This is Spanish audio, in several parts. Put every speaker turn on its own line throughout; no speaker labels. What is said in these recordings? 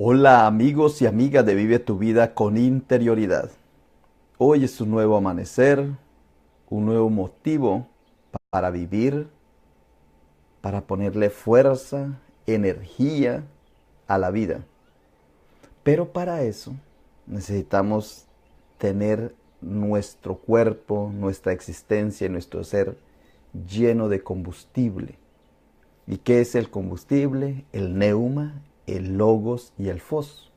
Hola amigos y amigas de Vive tu vida con interioridad. Hoy es un nuevo amanecer, un nuevo motivo para vivir, para ponerle fuerza, energía a la vida. Pero para eso necesitamos tener nuestro cuerpo, nuestra existencia y nuestro ser lleno de combustible. ¿Y qué es el combustible? El neuma, el logos y el fos.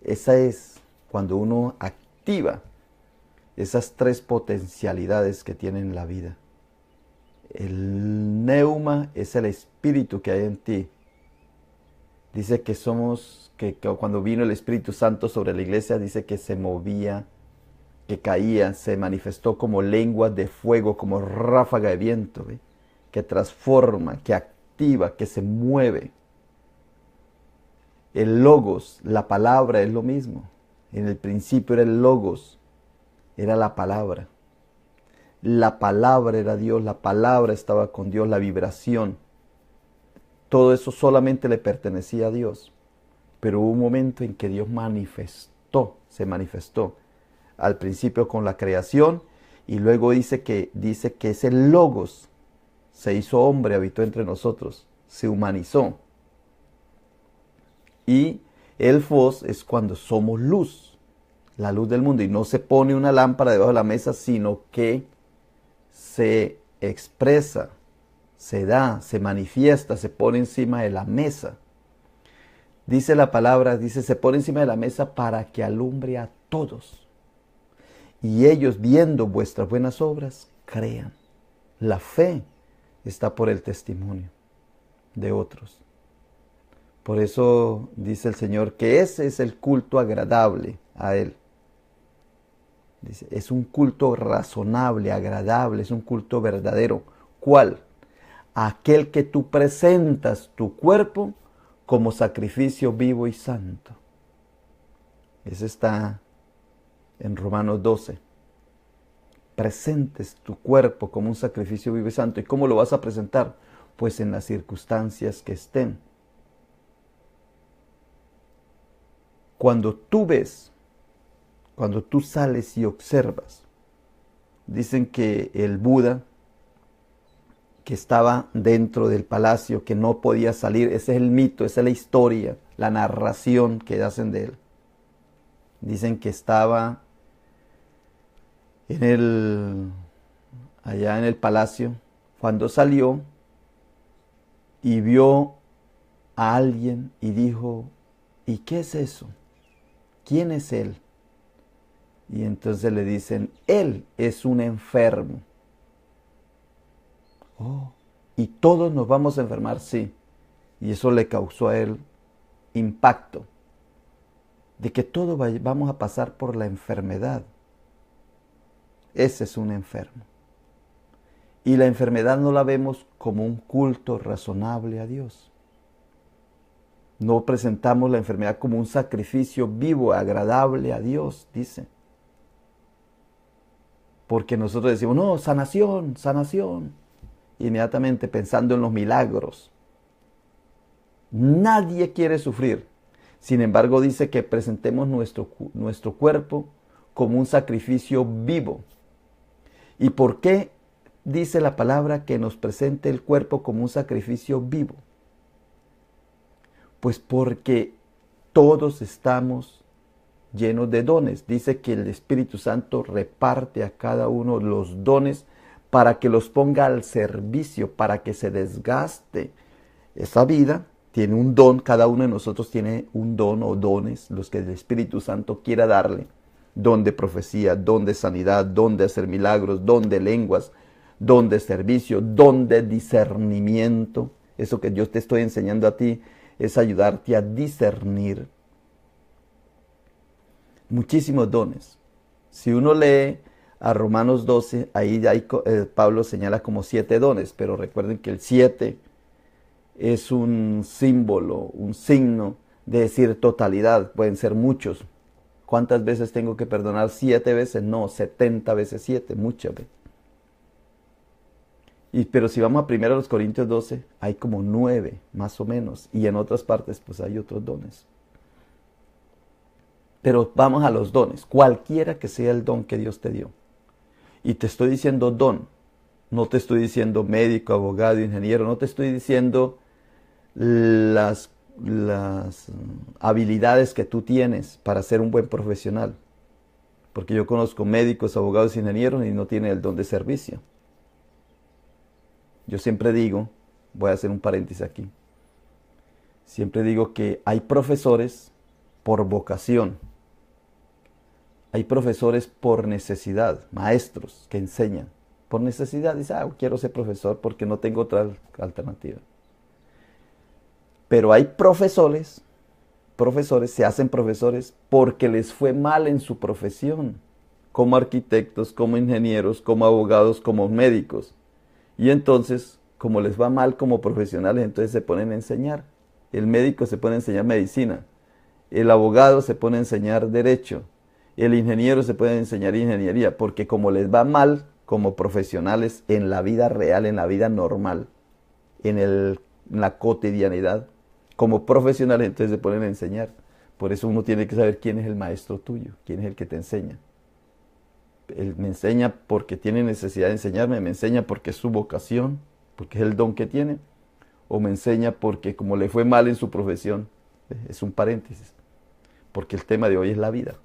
Esa es cuando uno activa esas tres potencialidades que tiene en la vida. El neuma es el espíritu que hay en ti. Dice que que cuando vino el Espíritu Santo sobre la iglesia, dice que se movía, que caía, se manifestó como lenguas de fuego, como ráfaga de viento, ¿ve? Que transforma, que activa, que se mueve. El logos, la palabra es lo mismo. En el principio era el logos, era la palabra. La palabra era Dios, la palabra estaba con Dios, la vibración. Todo eso solamente le pertenecía a Dios. Pero hubo un momento en que Dios se manifestó. Al principio con la creación y luego dice que ese logos se hizo hombre, habitó entre nosotros, se humanizó. Y el fos es cuando somos luz, la luz del mundo. Y no se pone una lámpara debajo de la mesa, sino que se expresa, se da, se manifiesta, se pone encima de la mesa. Dice la palabra, dice, se pone encima de la mesa para que alumbre a todos. Y ellos, viendo vuestras buenas obras, crean. La fe está por el testimonio de otros. Por eso dice el Señor que ese es el culto agradable a Él. Dice, es un culto razonable, agradable, es un culto verdadero. ¿Cuál? Aquel que tú presentas tu cuerpo como sacrificio vivo y santo. Ese está en Romanos 12. Presentes tu cuerpo como un sacrificio vivo y santo. ¿Y cómo lo vas a presentar? Pues en las circunstancias que estén. Cuando tú ves, cuando tú sales y observas, dicen que el Buda, que estaba dentro del palacio, que no podía salir, ese es el mito, esa es la historia, la narración que hacen de él. Dicen que estaba allá en el palacio, cuando salió y vio a alguien y dijo, ¿y qué es eso? ¿Quién es él? Y entonces le dicen, él es un enfermo. Oh, y todos nos vamos a enfermar, sí. Y eso le causó a él impacto, de que todos vamos a pasar por la enfermedad. Ese es un enfermo. Y la enfermedad no la vemos como un culto razonable a Dios. No presentamos la enfermedad como un sacrificio vivo, agradable a Dios, dice. Porque nosotros decimos, no, sanación, sanación. Inmediatamente pensando en los milagros. Nadie quiere sufrir. Sin embargo, dice que presentemos nuestro cuerpo como un sacrificio vivo. ¿Y por qué dice la palabra que nos presente el cuerpo como un sacrificio vivo? Pues porque todos estamos llenos de dones. Dice que el Espíritu Santo reparte a cada uno los dones para que los ponga al servicio, para que se desgaste. Esa vida tiene un don, cada uno de nosotros tiene un don o dones, los que el Espíritu Santo quiera darle. Don de profecía, don de sanidad, don de hacer milagros, don de lenguas, don de servicio, don de discernimiento. Eso que yo te estoy enseñando a ti es ayudarte a discernir. Muchísimos dones. Si uno lee a Romanos 12, ahí Pablo señala como 7 dones, pero recuerden que el 7 es un símbolo, un signo de decir totalidad. Pueden ser muchos. ¿Cuántas veces tengo que perdonar? 7 veces, no, 70 veces 7, muchas veces. Pero si vamos a 1 Corintios 12, hay como 9, más o menos. Y en otras partes, pues hay otros dones. Pero vamos a los dones. Cualquiera que sea el don que Dios te dio. Y te estoy diciendo don. No te estoy diciendo médico, abogado, ingeniero. No te estoy diciendo las habilidades que tú tienes para ser un buen profesional. Porque yo conozco médicos, abogados, ingenieros y no tienen el don de servicio. Yo siempre digo, voy a hacer un paréntesis aquí, siempre digo que hay profesores por vocación, hay profesores por necesidad, maestros que enseñan por necesidad. Dice, quiero ser profesor porque no tengo otra alternativa. Pero hay profesores se hacen profesores porque les fue mal en su profesión, como arquitectos, como ingenieros, como abogados, como médicos. Y entonces, como les va mal como profesionales, entonces se ponen a enseñar. El médico se pone a enseñar medicina, el abogado se pone a enseñar derecho, el ingeniero se pone a enseñar ingeniería, porque como les va mal como profesionales en la vida real, en la vida normal, en la cotidianidad, como profesionales entonces se ponen a enseñar. Por eso uno tiene que saber quién es el maestro tuyo, quién es el que te enseña. Él me enseña porque tiene necesidad de enseñarme, me enseña porque es su vocación, porque es el don que tiene, o me enseña porque como le fue mal en su profesión. Es un paréntesis, porque el tema de hoy es la vida.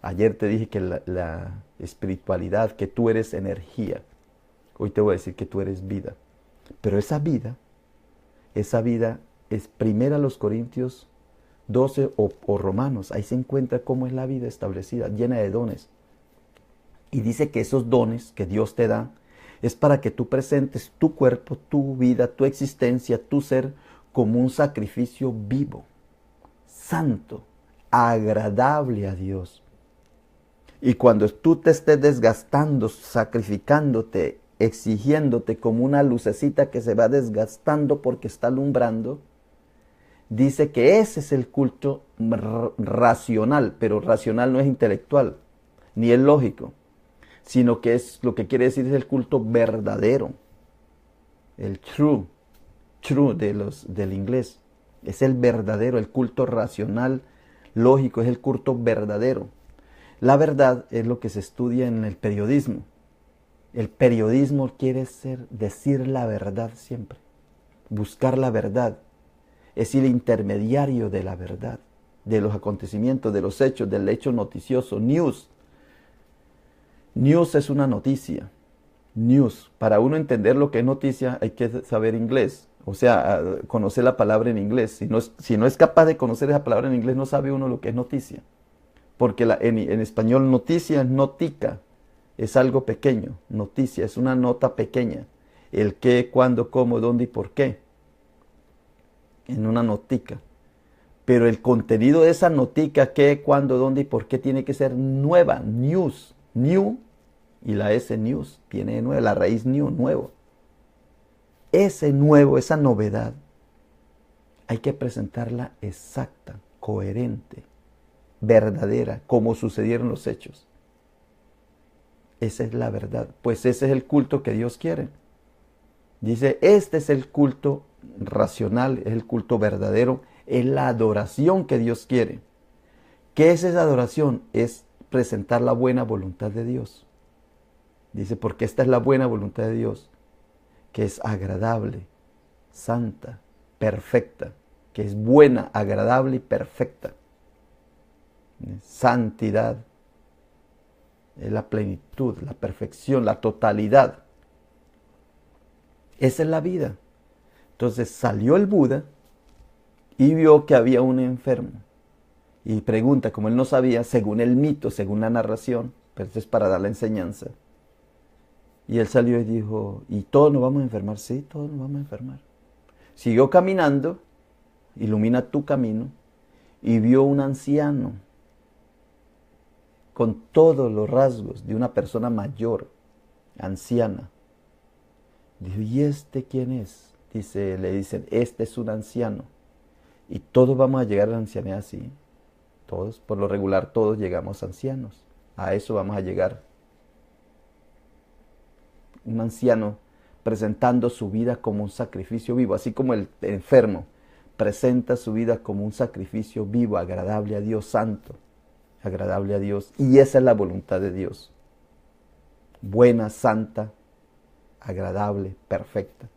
Ayer te dije que la espiritualidad, que tú eres energía. Hoy te voy a decir que tú eres vida. Pero esa vida es 1 Corintios 12 o Romanos. Ahí se encuentra cómo es la vida establecida, llena de dones. Y dice que esos dones que Dios te da es para que tú presentes tu cuerpo, tu vida, tu existencia, tu ser como un sacrificio vivo, santo, agradable a Dios. Y cuando tú te estés desgastando, sacrificándote, exigiéndote como una lucecita que se va desgastando porque está alumbrando, dice que ese es el culto racional, pero racional no es intelectual, ni es lógico, sino que es lo que quiere decir es el culto verdadero, el true del inglés, es el verdadero, el culto racional, lógico, es el culto verdadero. La verdad es lo que se estudia en el periodismo. El periodismo quiere decir la verdad siempre, buscar la verdad, es el intermediario de la verdad, de los acontecimientos, de los hechos, del hecho noticioso, news. News es una noticia. News. Para uno entender lo que es noticia hay que saber inglés. O sea, conocer la palabra en inglés. Si no es capaz de conocer esa palabra en inglés, no sabe uno lo que es noticia. Porque en español noticia es notica. Es algo pequeño. Noticia es una nota pequeña. El qué, cuándo, cómo, dónde y por qué. En una notica. Pero el contenido de esa notica, qué, cuándo, dónde y por qué, tiene que ser nueva. News. New. Y la S news tiene de nuevo, la raíz new, nuevo. Ese nuevo, esa novedad, hay que presentarla exacta, coherente, verdadera, como sucedieron los hechos. Esa es la verdad, pues ese es el culto que Dios quiere. Dice, este es el culto racional, es el culto verdadero, es la adoración que Dios quiere. ¿Qué es esa adoración? Es presentar la buena voluntad de Dios. Dice, porque esta es la buena voluntad de Dios, que es agradable, santa, perfecta, que es buena, agradable y perfecta. Santidad es la plenitud, la perfección, la totalidad. Esa es la vida. Entonces salió el Buda y vio que había un enfermo. Y pregunta, como él no sabía, según el mito, según la narración, pero esto es para dar la enseñanza. Y él salió y dijo, ¿y todos nos vamos a enfermar? Sí, todos nos vamos a enfermar. Siguió caminando, ilumina tu camino, y vio un anciano con todos los rasgos de una persona mayor, anciana. Dijo, ¿y este quién es? Le dicen, este es un anciano. Y todos vamos a llegar a la ancianidad así. Todos, por lo regular, todos llegamos ancianos. A eso vamos a llegar. Un anciano presentando su vida como un sacrificio vivo, así como el enfermo presenta su vida como un sacrificio vivo, agradable a Dios, santo, agradable a Dios. Y esa es la voluntad de Dios. Buena, santa, agradable, perfecta.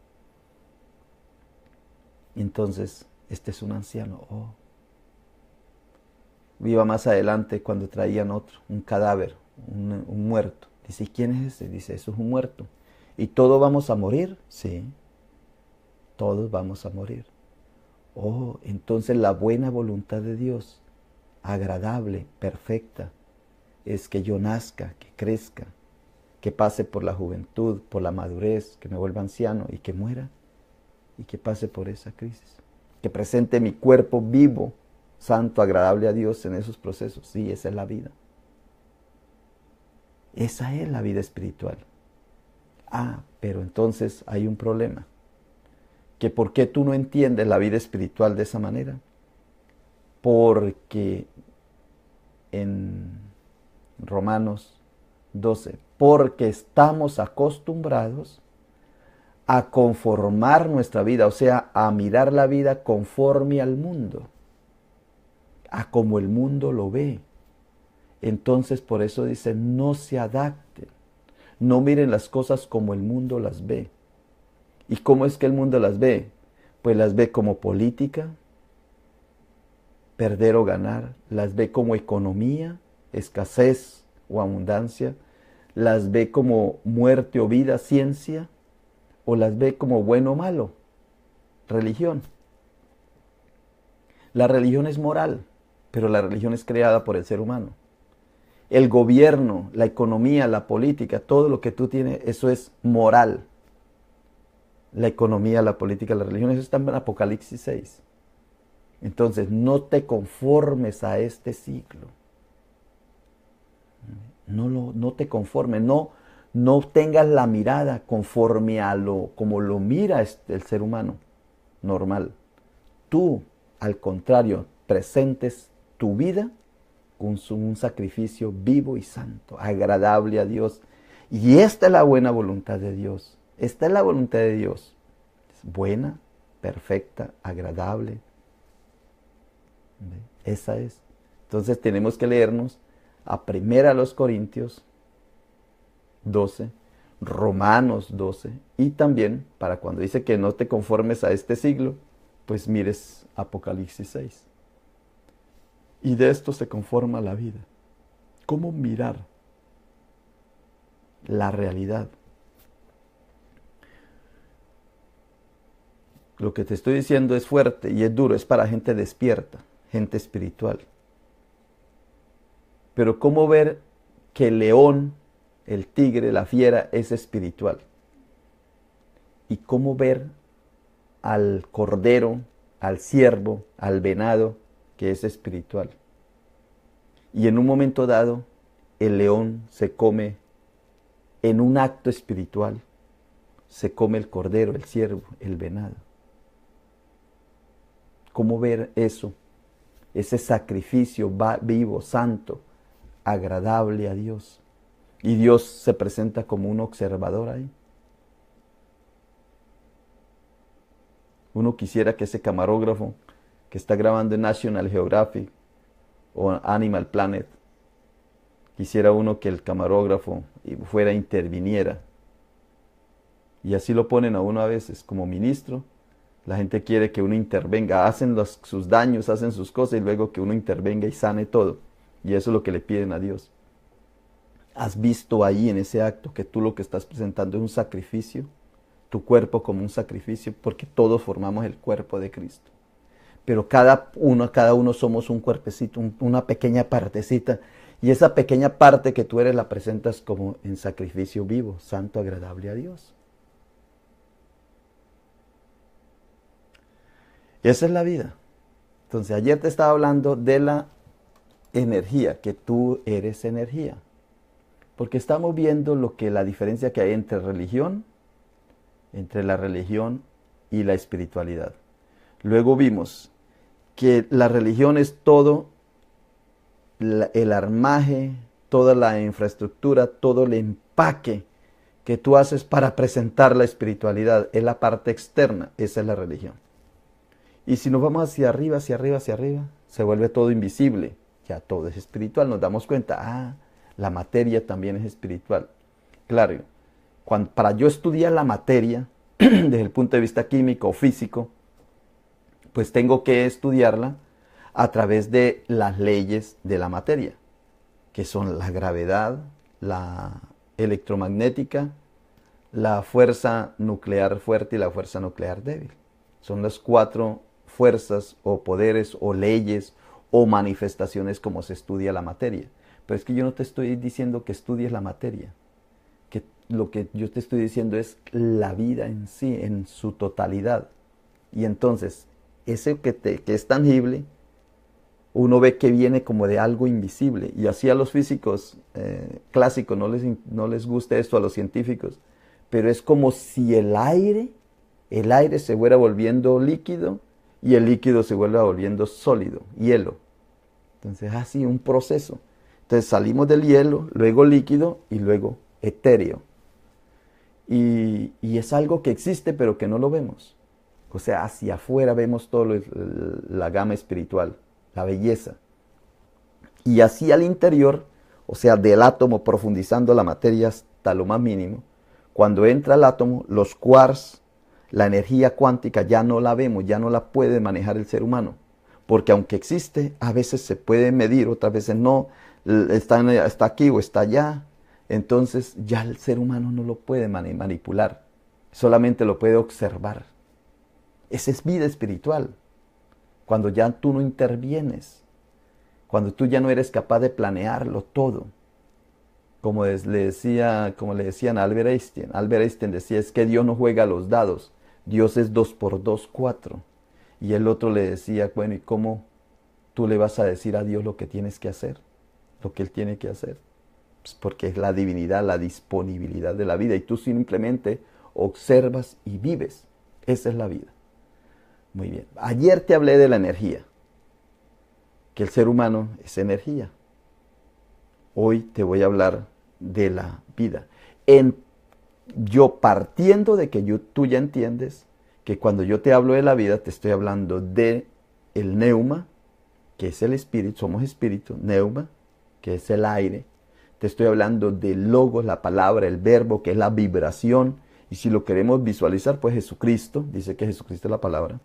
Y entonces, este es un anciano. Oh. Viva más adelante cuando traían otro, un cadáver, un muerto. Dice, ¿y quién es ese? Dice, eso es un muerto. ¿Y todos vamos a morir? Sí, todos vamos a morir. Oh, entonces la buena voluntad de Dios, agradable, perfecta, es que yo nazca, que crezca, que pase por la juventud, por la madurez, que me vuelva anciano y que muera y que pase por esa crisis. Que presente mi cuerpo vivo, santo, agradable a Dios en esos procesos. Sí, esa es la vida. Esa es la vida espiritual. Ah, pero entonces hay un problema. Que ¿por qué tú no entiendes la vida espiritual de esa manera? Porque en Romanos 12, porque estamos acostumbrados a conformar nuestra vida, o sea, a mirar la vida conforme al mundo, a como el mundo lo ve. Entonces por eso dice, no se adapten, no miren las cosas como el mundo las ve. ¿Y cómo es que el mundo las ve? Pues las ve como política, perder o ganar, las ve como economía, escasez o abundancia, las ve como muerte o vida, ciencia, o las ve como bueno o malo, religión. La religión es moral, pero la religión es creada por el ser humano. El gobierno, la economía, la política, todo lo que tú tienes, eso es moral. La economía, la política, la religión, eso está en Apocalipsis 6. Entonces, no te conformes a este ciclo. No te conformes, no tengas la mirada conforme a como lo mira el ser humano normal. Tú, al contrario, presentes tu vida con un sacrificio vivo y santo, agradable a Dios. Y esta es la buena voluntad de Dios. Esta es la voluntad de Dios. Es buena, perfecta, agradable. Esa es. Entonces tenemos que leernos a 1 Corintios 12, Romanos 12, y también, para cuando dice que no te conformes a este siglo, pues mires Apocalipsis 6. Y de esto se conforma la vida. ¿Cómo mirar la realidad? Lo que te estoy diciendo es fuerte y es duro, es para gente despierta, gente espiritual. Pero ¿cómo ver que el león, el tigre, la fiera es espiritual? ¿Y cómo ver al cordero, al ciervo, al venado, que es espiritual? Y en un momento dado, el león se come, en un acto espiritual, se come el cordero, el ciervo, el venado. ¿Cómo ver eso? Ese sacrificio vivo, santo, agradable a Dios. Y Dios se presenta como un observador ahí. Uno quisiera que ese camarógrafo que está grabando en National Geographic o Animal Planet, quisiera uno que el camarógrafo interviniera. Y así lo ponen a uno a veces como ministro. La gente quiere que uno intervenga, hacen sus daños, hacen sus cosas y luego que uno intervenga y sane todo. Y eso es lo que le piden a Dios. ¿Has visto ahí en ese acto que tú lo que estás presentando es un sacrificio? Tu cuerpo como un sacrificio, porque todos formamos el cuerpo de Cristo. Pero cada uno somos un cuerpecito, una pequeña partecita. Y esa pequeña parte que tú eres la presentas como en sacrificio vivo, santo, agradable a Dios. Esa es la vida. Entonces, ayer te estaba hablando de la energía, que tú eres energía. Porque estamos viendo la diferencia que hay entre la religión y la espiritualidad. Luego vimos que la religión es todo el armaje, toda la infraestructura, todo el empaque que tú haces para presentar la espiritualidad, es la parte externa, esa es la religión. Y si nos vamos hacia arriba, hacia arriba, hacia arriba, se vuelve todo invisible, ya todo es espiritual, nos damos cuenta, la materia también es espiritual. Claro, para yo estudiar la materia, desde el punto de vista químico o físico, pues tengo que estudiarla a través de las leyes de la materia, que son la gravedad, la electromagnética, la fuerza nuclear fuerte y la fuerza nuclear débil. Son las 4 fuerzas o poderes o leyes o manifestaciones como se estudia la materia. Pero es que yo no te estoy diciendo que estudies la materia, que lo que yo te estoy diciendo es la vida en sí, en su totalidad. Y entonces, ese que es tangible, uno ve que viene como de algo invisible. Y así a los físicos clásicos no les gusta esto, a los científicos. Pero es como si el aire se fuera volviendo líquido y el líquido se vuelva volviendo sólido, hielo. Entonces es así un proceso. Entonces salimos del hielo, luego líquido y luego etéreo. Y es algo que existe pero que no lo vemos. O sea, hacia afuera vemos toda la gama espiritual, la belleza. Y así al interior, o sea, del átomo profundizando la materia hasta lo más mínimo, cuando entra el átomo, los quarks, la energía cuántica ya no la vemos, ya no la puede manejar el ser humano. Porque aunque existe, a veces se puede medir, otras veces no, está aquí o está allá. Entonces ya el ser humano no lo puede manipular, solamente lo puede observar. Esa es vida espiritual. Cuando ya tú no intervienes, cuando tú ya no eres capaz de planearlo todo. Como le decían a Albert Einstein. Albert Einstein decía, es que Dios no juega a los dados. Dios es 2 por 2, 4. Y el otro le decía, bueno, ¿y cómo tú le vas a decir a Dios lo que tienes que hacer? Lo que Él tiene que hacer. Pues porque es la divinidad, la disponibilidad de la vida. Y tú simplemente observas y vives. Esa es la vida. Muy bien. Ayer te hablé de la energía. Que el ser humano es energía. Hoy te voy a hablar de la vida. Yo partiendo de que tú ya entiendes que cuando yo te hablo de la vida, te estoy hablando de el neuma, que es el espíritu, somos espíritu, neuma, que es el aire. Te estoy hablando del logos, la palabra, el verbo, que es la vibración. Y si lo queremos visualizar, pues Jesucristo, dice que Jesucristo es la palabra.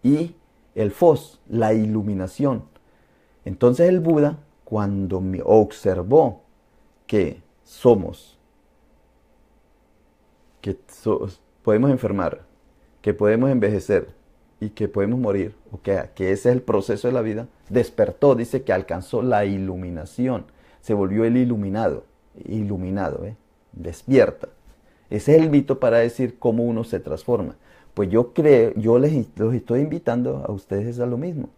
Y el fos, la iluminación. Entonces el Buda, cuando me observó que podemos enfermar, que podemos envejecer y que podemos morir, o que ese es el proceso de la vida, despertó, dice que alcanzó la iluminación, se volvió el iluminado, despierta. Ese es el mito para decir cómo uno se transforma. Pues yo los estoy invitando a ustedes a lo mismo,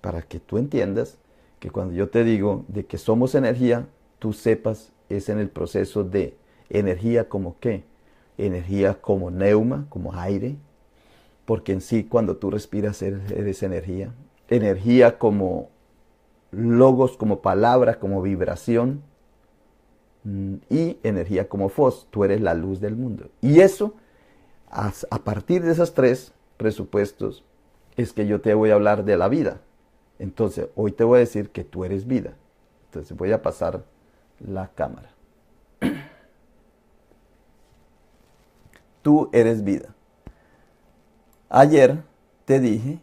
para que tú entiendas que cuando yo te digo de que somos energía, tú sepas, es en el proceso de energía como qué, energía como neuma, como aire, porque en sí cuando tú respiras eres energía, energía como logos, como palabra, como vibración, y energía como fos, tú eres la luz del mundo. Y eso, a partir de esos 3 presupuestos, es que yo te voy a hablar de la vida. Entonces, hoy te voy a decir que tú eres vida. Entonces, voy a pasar la cámara. Tú eres vida. Ayer te dije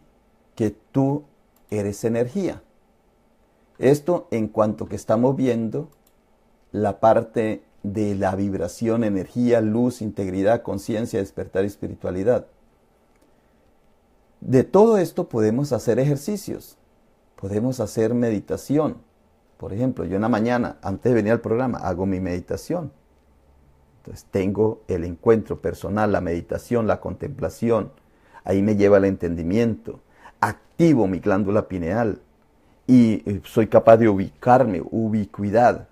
que tú eres energía. Esto en cuanto que estamos viendo la parte de la vibración, energía, luz, integridad, conciencia, despertar y espiritualidad. De todo esto podemos hacer ejercicios. Podemos hacer meditación. Por ejemplo, yo en la mañana, antes de venir al programa, hago mi meditación. Entonces tengo el encuentro personal, la meditación, la contemplación. Ahí me lleva el entendimiento. Activo mi glándula pineal. Y soy capaz de ubicarme, ubicuidad.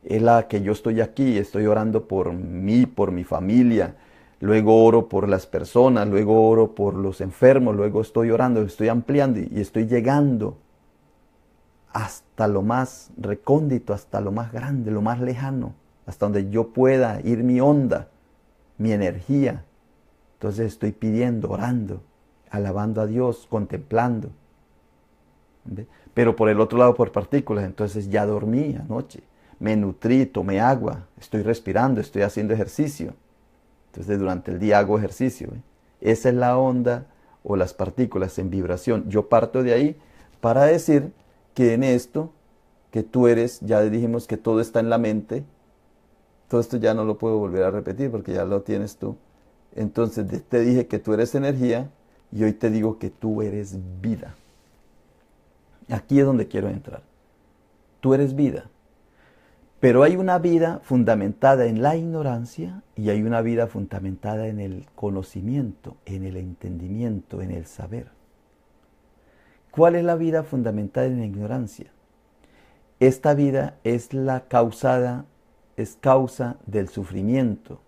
Es la que yo estoy aquí, estoy orando por mí, por mi familia. Luego oro por las personas, luego oro por los enfermos, luego estoy orando, estoy ampliando y estoy llegando hasta lo más recóndito, hasta lo más grande, lo más lejano. hasta donde yo pueda ir mi onda, mi energía. Entonces estoy pidiendo, orando, alabando a Dios, contemplando. ¿Ve? Pero por el otro lado, por partículas, entonces ya dormí anoche, me nutrí, tomé agua, estoy respirando, estoy haciendo ejercicio. Entonces durante el día hago ejercicio. ¿Ve? Esa es la onda o las partículas en vibración. Yo parto de ahí para decir que en esto, que tú eres, ya dijimos que todo está en la mente. Todo esto ya no lo puedo volver a repetir porque ya lo tienes tú. Entonces te dije que tú eres energía y hoy te digo que tú eres vida. Aquí es donde quiero entrar. Tú eres vida. Pero hay una vida fundamentada en la ignorancia y hay una vida fundamentada en el conocimiento, en el entendimiento, en el saber. ¿Cuál es la vida fundamentada en la ignorancia? Esta vida es es causa del sufrimiento,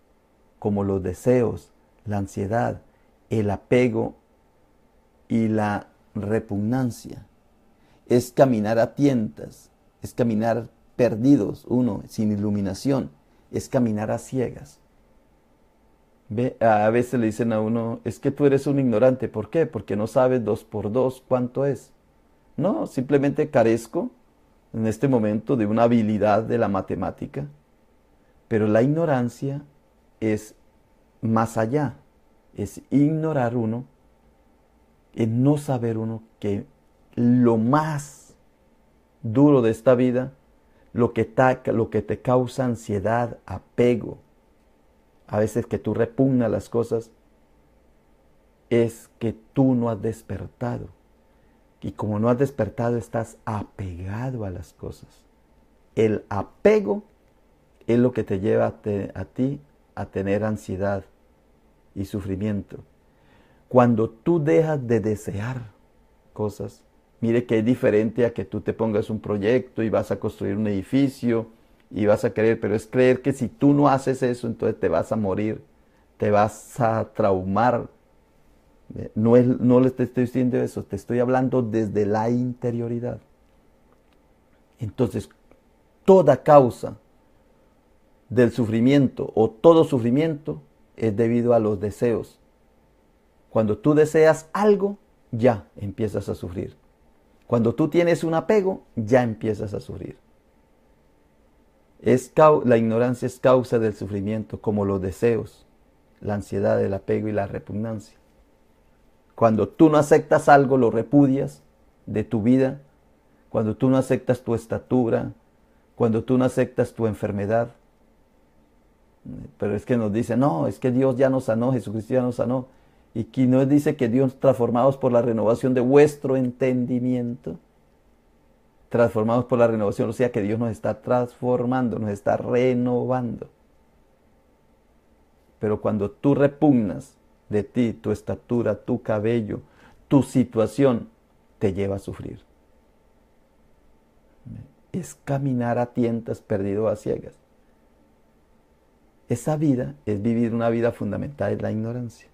como los deseos, la ansiedad, el apego y la repugnancia. Es caminar a tientas, es caminar perdidos, uno, sin iluminación, es caminar a ciegas. ¿Ve? A veces le dicen a uno, es que tú eres un ignorante. ¿Por qué? Porque no sabes 2 por 2 cuánto es. No, simplemente carezco en este momento de una habilidad de la matemática. Pero la ignorancia es más allá, es ignorar uno, es no saber uno que lo más duro de esta vida, lo que te causa ansiedad, apego, a veces que tú repugnas las cosas, es que tú no has despertado. Y como no has despertado, estás apegado a las cosas. El apego es lo que te lleva a ti a tener ansiedad y sufrimiento. Cuando tú dejas de desear cosas, mire que es diferente a que tú te pongas un proyecto y vas a construir un edificio y vas a creer, pero es creer que si tú no haces eso, entonces te vas a morir, te vas a traumar. No te estoy diciendo eso, te estoy hablando desde la interioridad. Entonces, toda causa del sufrimiento o todo sufrimiento es debido a los deseos. Cuando tú deseas algo, ya empiezas a sufrir. Cuando tú tienes un apego, ya empiezas a sufrir. La ignorancia es causa del sufrimiento, como los deseos, la ansiedad, el apego y la repugnancia. Cuando tú no aceptas algo, lo repudias de tu vida. Cuando tú no aceptas tu estatura, cuando tú no aceptas tu enfermedad. Pero es que nos dice, no, es que Dios ya nos sanó, Jesucristo ya nos sanó. Y aquí nos dice que Dios transformados por la renovación de vuestro entendimiento. Transformados por la renovación, o sea que Dios nos está transformando, nos está renovando. Pero cuando tú repugnas de ti, tu estatura, tu cabello, tu situación, te lleva a sufrir. Es caminar a tientas, perdido a ciegas. Esa vida es vivir una vida fundamentada en la ignorancia.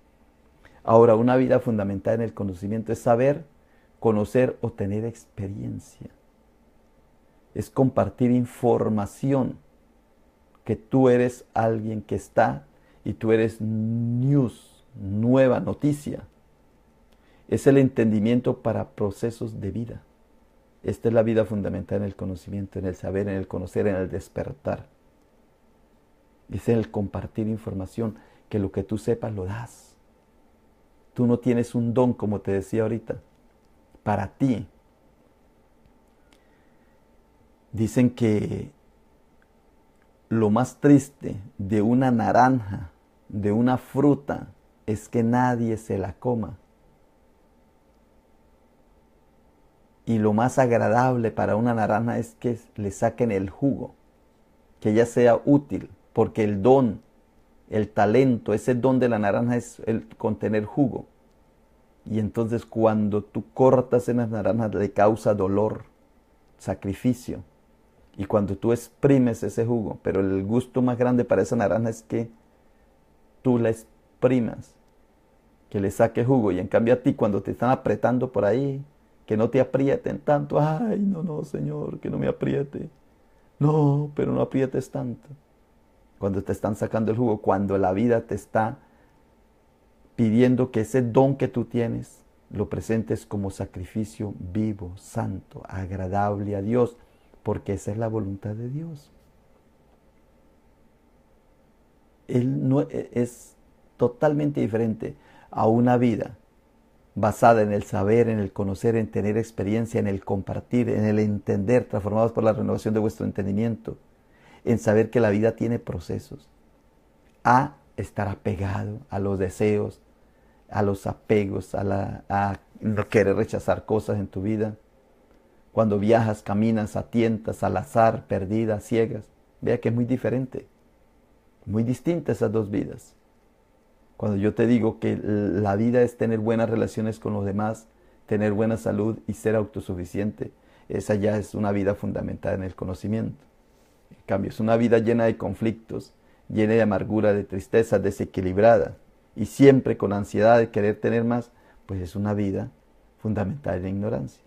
Ahora, una vida fundamentada en el conocimiento es saber, conocer o tener experiencia. Es compartir información, que tú eres alguien que está y tú eres news, nueva noticia. Es el entendimiento para procesos de vida. Esta es la vida fundamental en el conocimiento, en el saber, en el conocer, en el despertar. Es el compartir información, que lo que tú sepas lo das. Tú no tienes un don, como te decía ahorita, para ti. Dicen que lo más triste de una naranja, de una fruta, es que nadie se la coma. Y lo más agradable para una naranja es que le saquen el jugo, que ella sea útil, porque el don, el talento, ese don de la naranja es el contener jugo. Y entonces cuando tú cortas en las naranjas le causa dolor, sacrificio. Y cuando tú exprimes ese jugo, pero el gusto más grande para esa naranja es que tú la exprimas, que le saque jugo. Y en cambio a ti, cuando te están apretando por ahí, que no te aprieten tanto. Ay, no, Señor, que no me apriete. No, pero no aprietes tanto. cuando te están sacando el jugo, cuando la vida te está pidiendo que ese don que tú tienes lo presentes como sacrificio vivo, santo, agradable a Dios, porque esa es la voluntad de Dios. Él no es totalmente diferente a una vida basada en el saber, en el conocer, en tener experiencia, en el compartir, en el entender, transformados por la renovación de vuestro entendimiento, en saber que la vida tiene procesos, a estar apegado a los deseos, a los apegos, a no querer rechazar cosas en tu vida. Cuando viajas, caminas a tientas, al azar, perdidas, ciegas, vea que es muy diferente, muy distinta esas dos vidas. Cuando yo te digo que la vida es tener buenas relaciones con los demás, tener buena salud y ser autosuficiente, esa ya es una vida fundamentada en el conocimiento. En cambio, es una vida llena de conflictos, llena de amargura, de tristeza, desequilibrada y siempre con ansiedad de querer tener más, pues es una vida fundamentada en la ignorancia.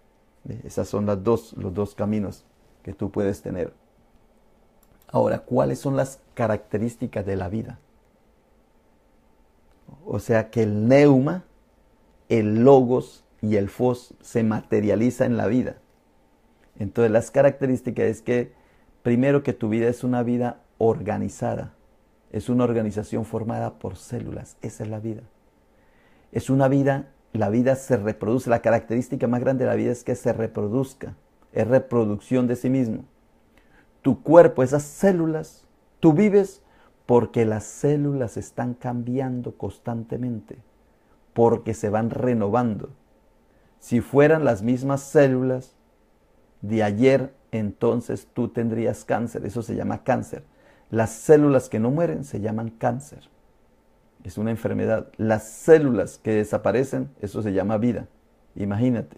Esas son los dos caminos que tú puedes tener. Ahora, ¿cuáles son las características de la vida? O sea que el neuma, el logos y el fos se materializa en la vida. Entonces las características es que primero que tu vida es una vida organizada. Es una organización formada por células. Esa es la vida. Es una vida, la vida se reproduce. La característica más grande de la vida es que se reproduzca. Es reproducción de sí mismo. Tu cuerpo, esas células, tú vives porque las células están cambiando constantemente, porque se van renovando. Si fueran las mismas células de ayer, entonces tú tendrías cáncer. Eso se llama cáncer. Las células que no mueren se llaman cáncer. Es una enfermedad. Las células que desaparecen, eso se llama vida. Imagínate.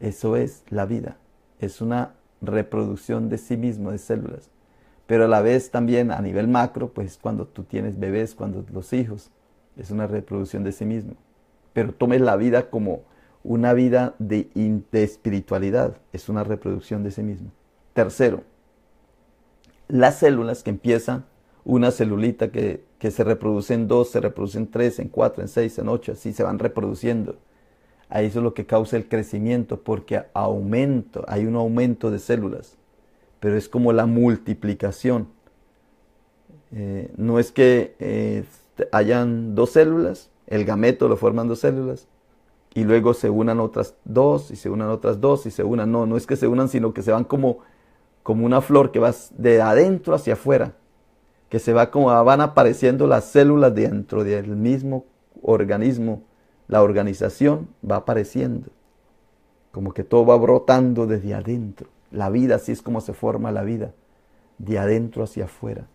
Eso es la vida. Es una reproducción de sí mismo, de células. Pero a la vez también a nivel macro, pues cuando tú tienes bebés, cuando los hijos, es una reproducción de sí mismo. Pero tomes la vida como una vida de espiritualidad, es una reproducción de sí mismo. Tercero, las células que empiezan, una celulita que se reproduce en 2, se reproduce en 3, en 4, en 6, en 8, así se van reproduciendo. Ahí eso es lo que causa el crecimiento, porque hay un aumento de células. Pero es como la multiplicación. No es que hayan 2 células, el gameto lo forman 2 células, y luego se unan otras 2, y se unan otras 2, y se unan. No es que se unan, sino que se van como una flor que va de adentro hacia afuera, que van apareciendo las células dentro del mismo organismo. La organización va apareciendo, como que todo va brotando desde adentro. La vida, así es como se forma la vida, de adentro hacia afuera.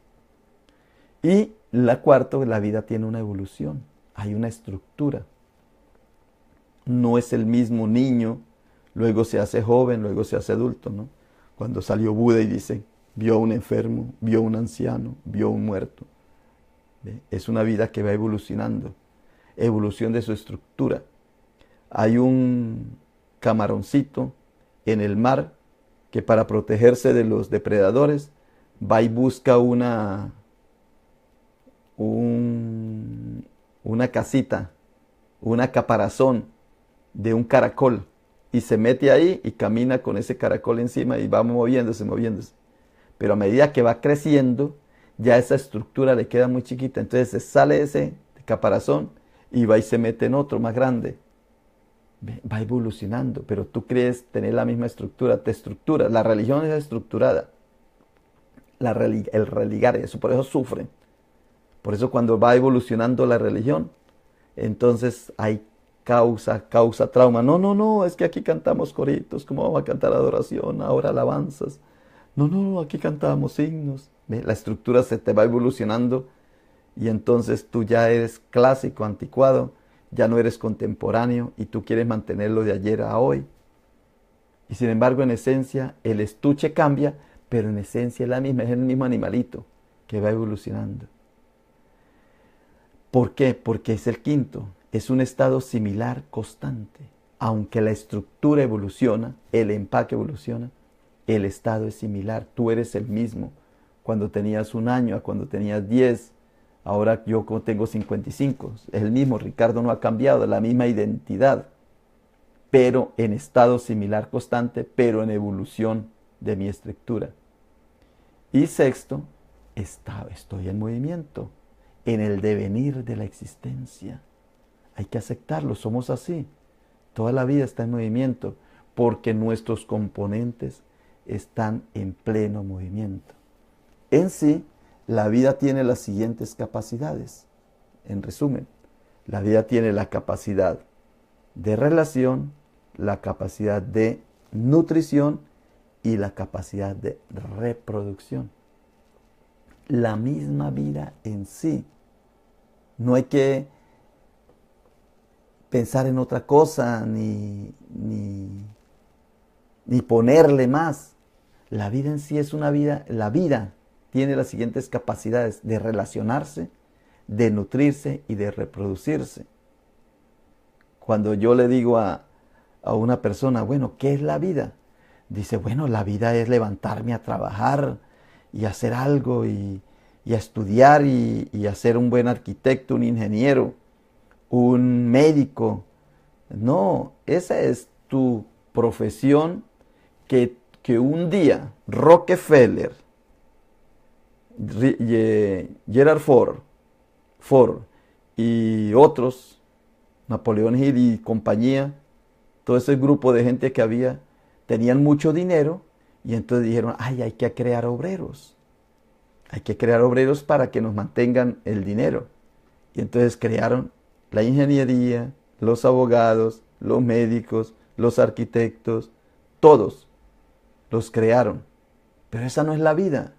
Y la cuarta, la vida tiene una evolución, hay una estructura. No es el mismo niño, luego se hace joven, luego se hace adulto, ¿no? Cuando salió Buda y dice, vio a un enfermo, vio a un anciano, vio a un muerto. ¿Ve? Es una vida que va evolucionando, evolución de su estructura. Hay un camaroncito en el mar que para protegerse de los depredadores va y busca una casita, una caparazón de un caracol y se mete ahí y camina con ese caracol encima y va moviéndose. Pero a medida que va creciendo, ya esa estructura le queda muy chiquita, entonces se sale de ese caparazón y va y se mete en otro más grande. Va evolucionando, pero tú crees tener la misma estructura, te estructuras. La religión es estructurada. El religar, eso, por eso sufren. Por eso cuando va evolucionando la religión, entonces hay causa trauma. No, es que aquí cantamos coritos, ¿cómo vamos a cantar adoración? Ahora alabanzas. No, aquí cantamos himnos. ¿Ve? La estructura se te va evolucionando y entonces tú ya eres clásico, anticuado. Ya no eres contemporáneo y tú quieres mantenerlo de ayer a hoy. Y sin embargo, en esencia, el estuche cambia, pero en esencia es el mismo animalito que va evolucionando. ¿Por qué? Porque es el quinto. Es un estado similar constante. Aunque la estructura evoluciona, el empaque evoluciona, el estado es similar. Tú eres el mismo cuando tenías 1 año, a cuando tenías 10. Ahora yo como tengo 55. Es el mismo, Ricardo no ha cambiado, la misma identidad, pero en estado similar constante, pero en evolución de mi estructura. Y sexto, estoy en movimiento, en el devenir de la existencia. Hay que aceptarlo, somos así. Toda la vida está en movimiento, porque nuestros componentes están en pleno movimiento. En sí, la vida tiene las siguientes capacidades. En resumen, la vida tiene la capacidad de relación, la capacidad de nutrición y la capacidad de reproducción. La misma vida en sí. No hay que pensar en otra cosa ni ponerle más. La vida en sí es una vida, la vida tiene las siguientes capacidades de relacionarse, de nutrirse y de reproducirse. Cuando yo le digo a una persona, bueno, ¿qué es la vida? Dice, bueno, la vida es levantarme a trabajar y hacer algo y a estudiar y a ser un buen arquitecto, un ingeniero, un médico. No, esa es tu profesión que un día Rockefeller, Gerald Ford y otros, Napoleón Hill y compañía, todo ese grupo de gente que había, tenían mucho dinero y entonces dijeron, ay, hay que crear obreros. Hay que crear obreros para que nos mantengan el dinero. Y entonces crearon la ingeniería, los abogados, los médicos, los arquitectos, todos los crearon. Pero esa no es la vida.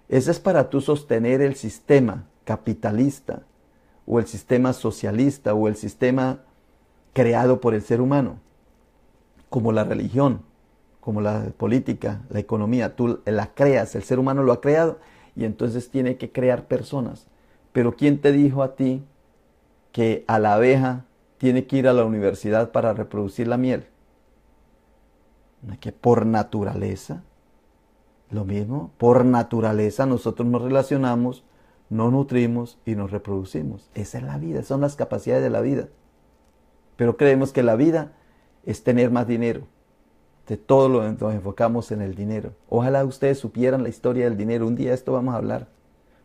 Esa es para tú sostener el sistema capitalista o el sistema socialista o el sistema creado por el ser humano, como la religión, como la política, la economía. Tú la creas, el ser humano lo ha creado y entonces tiene que crear personas. Pero ¿quién te dijo a ti que a la abeja tiene que ir a la universidad para reproducir la miel? Que por naturaleza, lo mismo, por naturaleza nosotros nos relacionamos, nos nutrimos y nos reproducimos. Esa es la vida, son las capacidades de la vida. Pero creemos que la vida es tener más dinero. De todo nos enfocamos en el dinero. Ojalá ustedes supieran la historia del dinero. Un día esto vamos a hablar.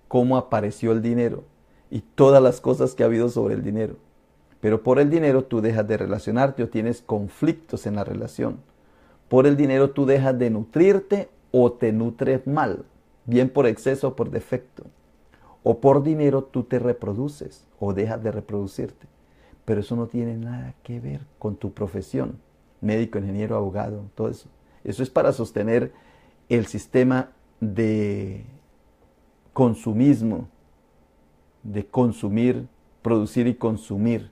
Cómo apareció el dinero y todas las cosas que ha habido sobre el dinero. Pero por el dinero tú dejas de relacionarte o tienes conflictos en la relación. Por el dinero tú dejas de nutrirte o te nutres mal, bien por exceso o por defecto. O por dinero tú te reproduces o dejas de reproducirte. Pero eso no tiene nada que ver con tu profesión. Médico, ingeniero, abogado, todo eso. Eso es para sostener el sistema de consumismo, de consumir, producir y consumir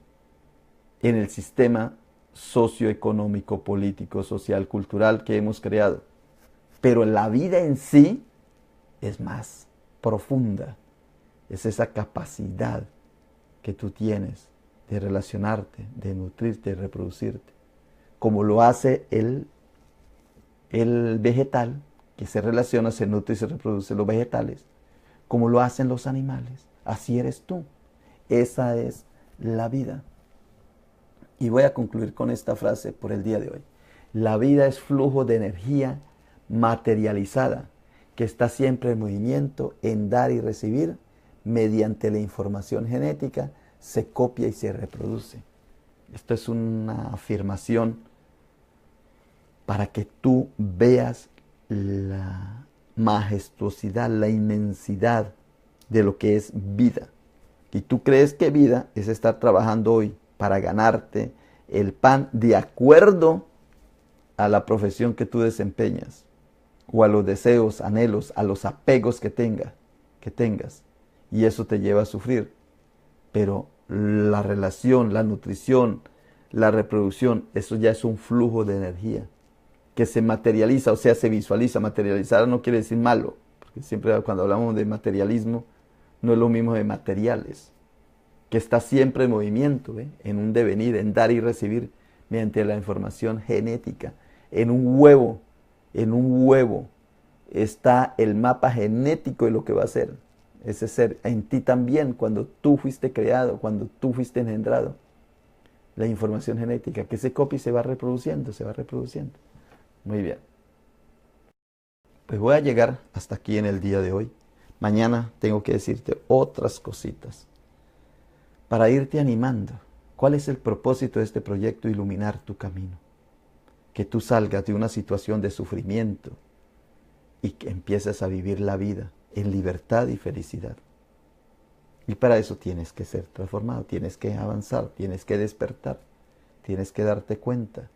en el sistema socioeconómico, político, social, cultural que hemos creado. Pero la vida en sí es más profunda. Es esa capacidad que tú tienes de relacionarte, de nutrirte, de reproducirte. Como lo hace el vegetal, que se relaciona, se nutre y se reproduce los vegetales. Como lo hacen los animales. Así eres tú. Esa es la vida. Y voy a concluir con esta frase por el día de hoy. La vida es flujo de energía materializada que está siempre en movimiento, en dar y recibir. Mediante la información genética se copia y se reproduce. Esto es una afirmación para que tú veas la majestuosidad, la inmensidad de lo que es vida. Y tú crees que vida es estar trabajando hoy para ganarte el pan de acuerdo a la profesión que tú desempeñas, o a los deseos, anhelos, a los apegos que tengas. Y eso te lleva a sufrir. Pero la relación, la nutrición, la reproducción, eso ya es un flujo de energía que se materializa, o sea, se visualiza. Materializar no quiere decir malo, porque siempre cuando hablamos de materialismo, no es lo mismo de materiales, que está siempre en movimiento, en un devenir, en dar y recibir mediante la información genética. En un huevo está el mapa genético de lo que va a ser ese ser en ti también, cuando tú fuiste creado, cuando tú fuiste engendrado. La información genética que se copia y se va reproduciendo, se va reproduciendo. Muy bien. Pues voy a llegar hasta aquí en el día de hoy. Mañana tengo que decirte otras cositas para irte animando. ¿Cuál es el propósito de este proyecto? Iluminar tu camino. Que tú salgas de una situación de sufrimiento y que empieces a vivir la vida en libertad y felicidad. Y para eso tienes que ser transformado, tienes que avanzar, tienes que despertar, tienes que darte cuenta.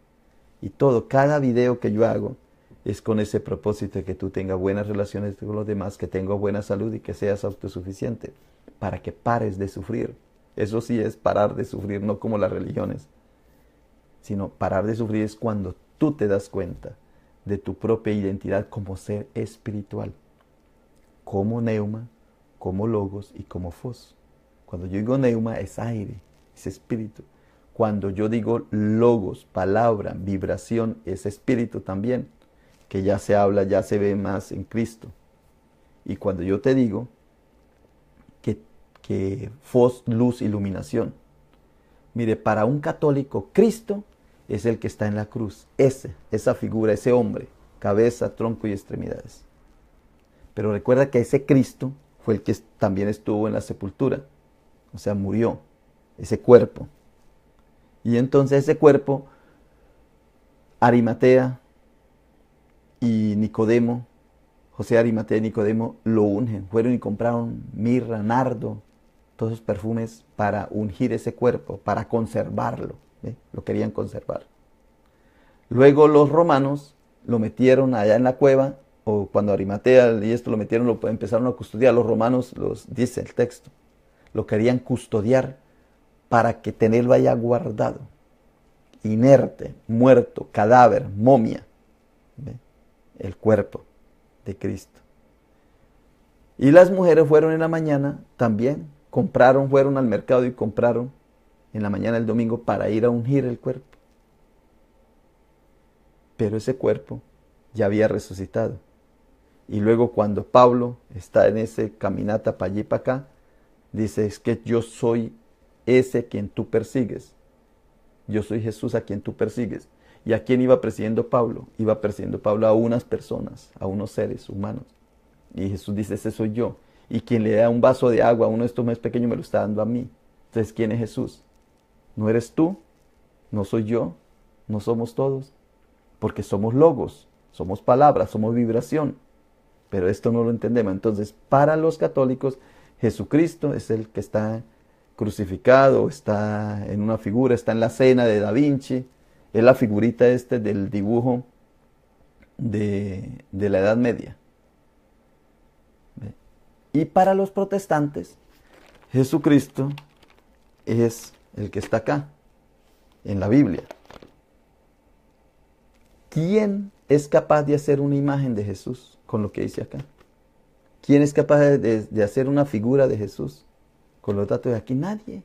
Y todo, cada video que yo hago es con ese propósito de que tú tengas buenas relaciones con los demás, que tengas buena salud y que seas autosuficiente, para que pares de sufrir. Eso sí es parar de sufrir, no como las religiones, sino parar de sufrir es cuando tú te das cuenta de tu propia identidad como ser espiritual, como neuma, como logos y como fos. Cuando yo digo neuma es aire, es espíritu. Cuando yo digo logos, palabra, vibración, es espíritu también, que ya se habla, ya se ve más en Cristo. Y cuando yo te digo que fos, luz, iluminación. Mire, para un católico, Cristo es el que está en la cruz. Esa figura, ese hombre, cabeza, tronco y extremidades. Pero recuerda que ese Cristo fue el que también estuvo en la sepultura. O sea, murió. Ese cuerpo. Y entonces ese cuerpo, Arimatea y Nicodemo, José Arimatea y Nicodemo, lo ungen. Fueron y compraron mirra, nardo, todos esos perfumes para ungir ese cuerpo, para conservarlo. ¿Ve? Lo querían conservar. Luego los romanos lo metieron allá en la cueva, o cuando Arimatea y esto lo metieron, lo empezaron a custodiar. Los romanos, dice el texto, lo querían custodiar para que tenerlo allá guardado, inerte, muerto, cadáver, momia, ¿ve? El cuerpo de Cristo. Y las mujeres fueron en la mañana también, fueron al mercado y compraron en la mañana del domingo para ir a ungir el cuerpo. Pero ese cuerpo ya había resucitado. Y luego cuando Pablo está en ese caminata para allí y para acá, dice, es que yo soy ese quien tú persigues. Yo soy Jesús a quien tú persigues. ¿Y a quién iba persiguiendo Pablo? Iba persiguiendo Pablo a unas personas, a unos seres humanos. Y Jesús dice, ese soy yo. Y quien le da un vaso de agua a uno de estos más pequeños me lo está dando a mí. Entonces, ¿quién es Jesús? ¿No eres tú? ¿No soy yo? ¿No somos todos? Porque somos logos, somos palabras, somos vibración. Pero esto no lo entendemos. Entonces, para los católicos, Jesucristo es el que está crucificado, está en una figura, está en la cena de Da Vinci. Es la figurita del dibujo de la Edad Media. Y para los protestantes, Jesucristo es el que está acá, en la Biblia. ¿Quién es capaz de hacer una imagen de Jesús con lo que dice acá? ¿Quién es capaz de hacer una figura de Jesús con los datos de aquí? Nadie.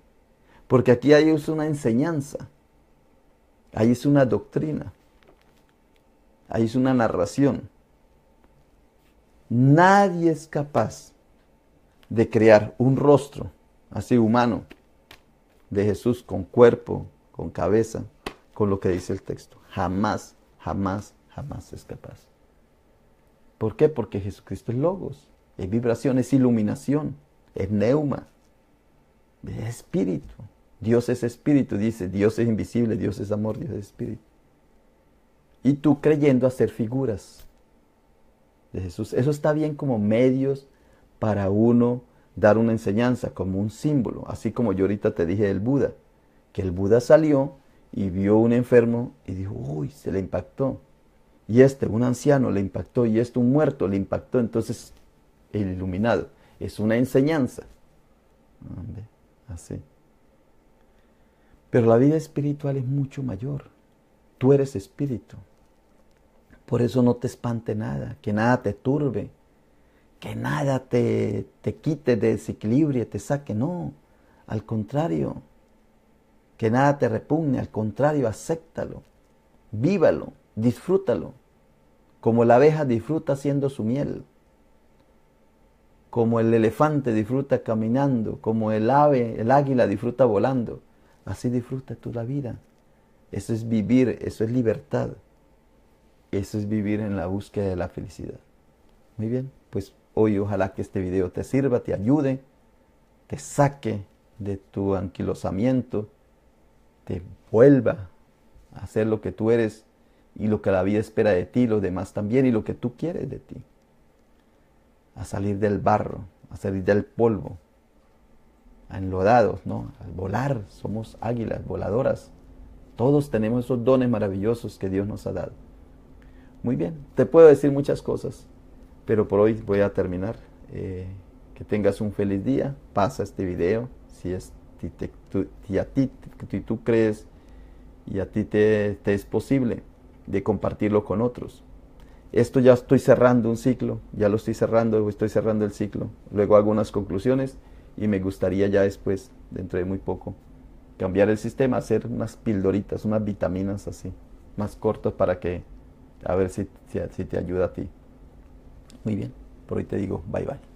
Porque aquí hay una enseñanza, ahí es una doctrina, ahí es una narración. Nadie es capaz de crear un rostro así humano de Jesús con cuerpo, con cabeza, con lo que dice el texto. Jamás, jamás, jamás es capaz. ¿Por qué? Porque Jesucristo es logos, es vibración, es iluminación, es neuma, es espíritu. Dios es espíritu, dice, Dios es invisible, Dios es amor, Dios es espíritu. Y tú creyendo hacer figuras de Jesús. Eso está bien como medios para uno dar una enseñanza, como un símbolo. Así como yo ahorita te dije del Buda, que el Buda salió y vio un enfermo y dijo, uy, se le impactó. Y un anciano le impactó, y un muerto le impactó. Entonces, el iluminado es una enseñanza. Así. Pero la vida espiritual es mucho mayor. Tú eres espíritu. Por eso no te espante nada, que nada te turbe, que nada te quite de desequilibrio, te saque. No, al contrario, que nada te repugne, al contrario, acéptalo, vívalo, disfrútalo. Como la abeja disfruta haciendo su miel, como el elefante disfruta caminando, como el ave, el águila disfruta volando. Así disfruta tú la vida. Eso es vivir, eso es libertad. Eso es vivir en la búsqueda de la felicidad. Muy bien, pues hoy ojalá que este video te sirva, te ayude, te saque de tu anquilosamiento, te vuelva a hacer lo que tú eres y lo que la vida espera de ti, los demás también, y lo que tú quieres de ti. A salir del barro, a salir del polvo, a enlodados, ¿no? Al volar, somos águilas voladoras. Todos tenemos esos dones maravillosos que Dios nos ha dado. Muy bien, te puedo decir muchas cosas, pero por hoy voy a terminar. Que tengas un feliz día, pasa este video, si tú crees y a ti te es posible de compartirlo con otros. Esto ya estoy cerrando un ciclo, ya lo estoy cerrando el ciclo. Luego hago unas conclusiones y me gustaría ya después, dentro de muy poco, cambiar el sistema, hacer unas pildoritas, unas vitaminas así, más cortas para que, a ver si te ayuda a ti. Muy bien, por hoy te digo bye bye.